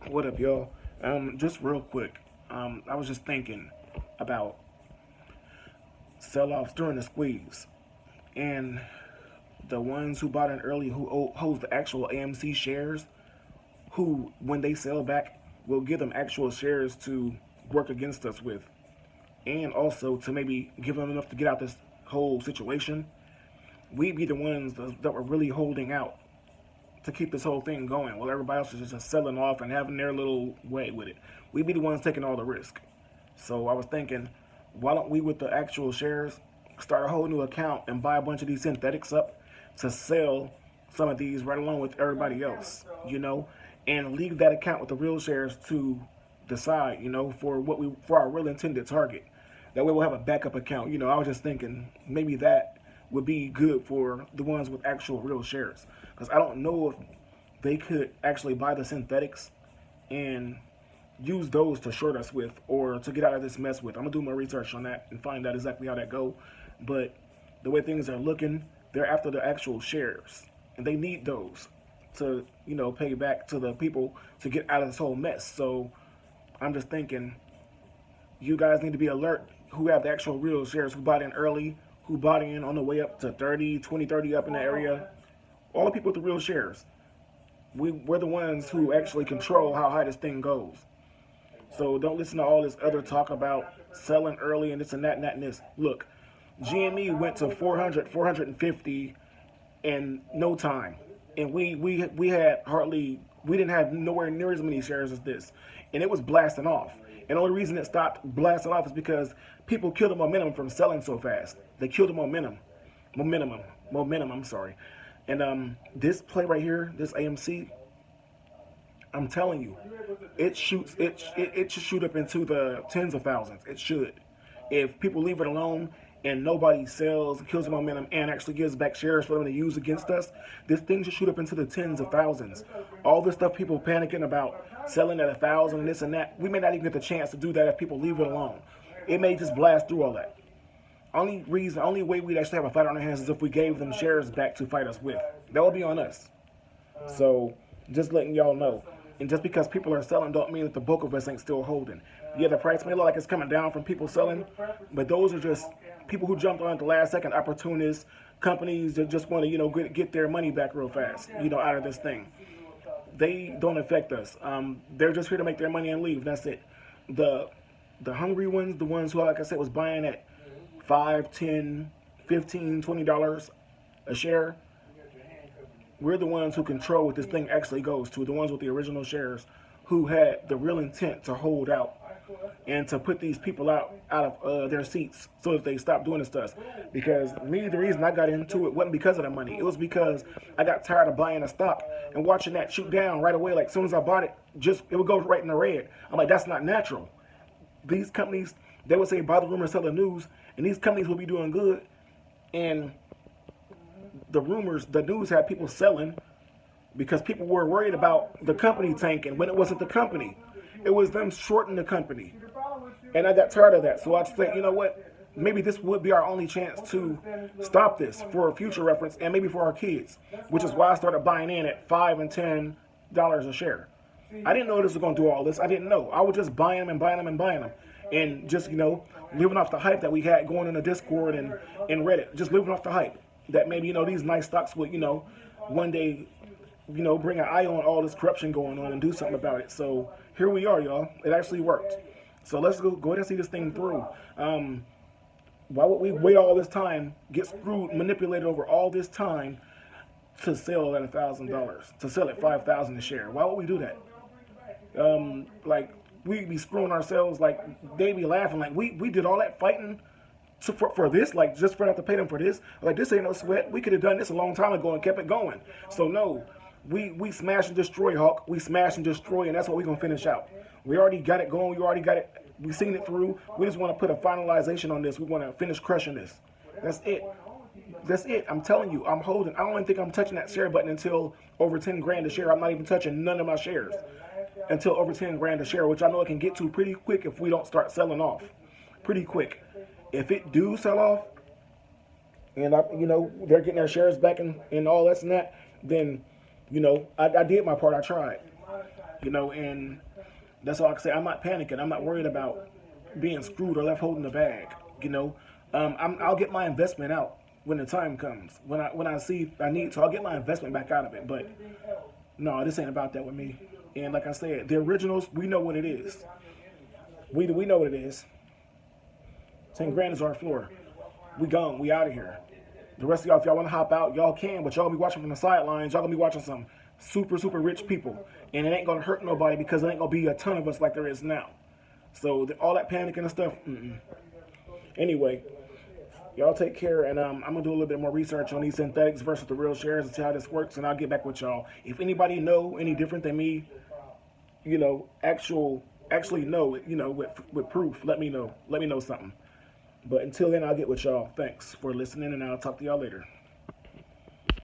What up, y'all? Just real quick. I was just thinking about sell-offs during the squeeze, and the ones who bought in early, who holds the actual AMC shares, who when they sell back, will give them actual shares to work against us with, and also to maybe give them enough to get out this whole situation. We'd be the ones that were really holding out to keep this whole thing going while everybody else is just selling off and having their little way with it. We'd be the ones taking all the risk. So I was thinking, why don't we, with the actual shares, start a whole new account and buy a bunch of these synthetics up to sell some of these right along with everybody else, and leave that account with the real shares to decide, for our real intended target. That way we'll have a backup account. I was just thinking maybe that would be good for the ones with actual real shares. Because I don't know if they could actually buy the synthetics and use those to short us with or to get out of this mess with. I'm gonna do more research on that and find out exactly how that go. But the way things are looking, they're after the actual shares, and they need those to pay back to the people to get out of this whole mess. So I'm just thinking, you guys need to be alert who have the actual real shares, who bought in early, who bought in on the way up to 30, 20, 30 up in the area. All the people with the real shares. We're the ones who actually control how high this thing goes. So don't listen to all this other talk about selling early and this and that and that and this. Look, GME went to 400, 450 in no time. And we had we didn't have nowhere near as many shares as this. And it was blasting off. And the only reason it stopped blasting off is because people killed the momentum from selling so fast. They killed the momentum, I'm sorry. And this play right here, this AMC, I'm telling you, it should shoot up into the tens of thousands. It should. If people leave it alone and nobody sells, kills the momentum, and actually gives back shares for them to use against us, this thing should shoot up into the tens of thousands. All this stuff people panicking about selling at 1,000 and this and that, we may not even get the chance to do that if people leave it alone. It may just blast through all that. Only way we'd actually have a fight on our hands is if we gave them shares back to fight us with. That would be on us. So just letting y'all know. And just because people are selling don't mean that the bulk of us ain't still holding. Yeah, the price may look like it's coming down from people selling, but those are just people who jumped on at the last second, opportunists, companies that just want to, get their money back real fast, out of this thing. They don't affect us. They're just here to make their money and leave. That's it. The hungry ones, the ones who, like I said, was buying at $5, $10, $15, $20 a share, we're the ones who control what this thing actually goes to, the ones with the original shares who had the real intent to hold out and to put these people out of their seats so that they stop doing this to us. Because the reason I got into it wasn't because of the money. It was because I got tired of buying a stock and watching that shoot down right away. Like, as soon as I bought it, it would go right in the red. I'm like, that's not natural. These companies, they would say, buy the rumor, sell the news, and these companies will be doing good. And the news had people selling because people were worried about the company tanking when it wasn't the company. It was them shorting the company. And I got tired of that. So I said, you know what? Maybe this would be our only chance to stop this for future reference and maybe for our kids, which is why I started buying in at $5 and $10 a share. I didn't know this was going to do all this. I didn't know. I was just buying them and buying them and buying them. And just, living off the hype that we had going in the Discord and Reddit. Just living off the hype. That maybe, these nice stocks would, one day, bring an eye on all this corruption going on and do something about it. So here we are, y'all. It actually worked. So let's go ahead and see this thing through. Why would we wait all this time, get screwed, manipulated over all this time to sell at $1,000, to sell at $5,000 a share? Why would we do that? We'd be screwing ourselves, like, they'd be laughing, like, we did all that fighting for this, like, just for not to pay them for this. Like, this ain't no sweat. We could have done this a long time ago and kept it going. So no, we smash and destroy, Hawk. We smash and destroy, and that's what we're gonna finish out. We already got it going. We already got it. We seen it through. We just want to put a finalization on this. We want to finish crushing this. That's it. That's it. I'm telling you, I'm holding. I don't even think I'm touching that share button until over 10 grand a share. I'm not even touching none of my shares until over 10 grand a share, which I know it can get to pretty quick if we don't start selling off. Pretty quick. If it do sell off, and they're getting their shares back and all this and that, then I did my part. I tried. And that's all I can say. I'm not panicking. I'm not worried about being screwed or left holding the bag. You know, I'll get my investment out when the time comes. When I see I need to, I'll get my investment back out of it. But no, this ain't about that with me. And like I said, the originals, we know what it is. We know what it is. 10 grand is our floor. We gone. We out of here. The rest of y'all, if y'all want to hop out, y'all can, but y'all be watching from the sidelines. Y'all gonna be watching some super, super rich people. And it ain't gonna hurt nobody because it ain't gonna be a ton of us like there is now. So all that panicking and stuff, Anyway, y'all take care, and I'm gonna do a little bit more research on these synthetics versus the real shares and see how this works, and I'll get back with y'all. If anybody know any different than me, actually know, with proof, let me know. Let me know something. But until then, I'll get with y'all. Thanks for listening, and I'll talk to y'all later.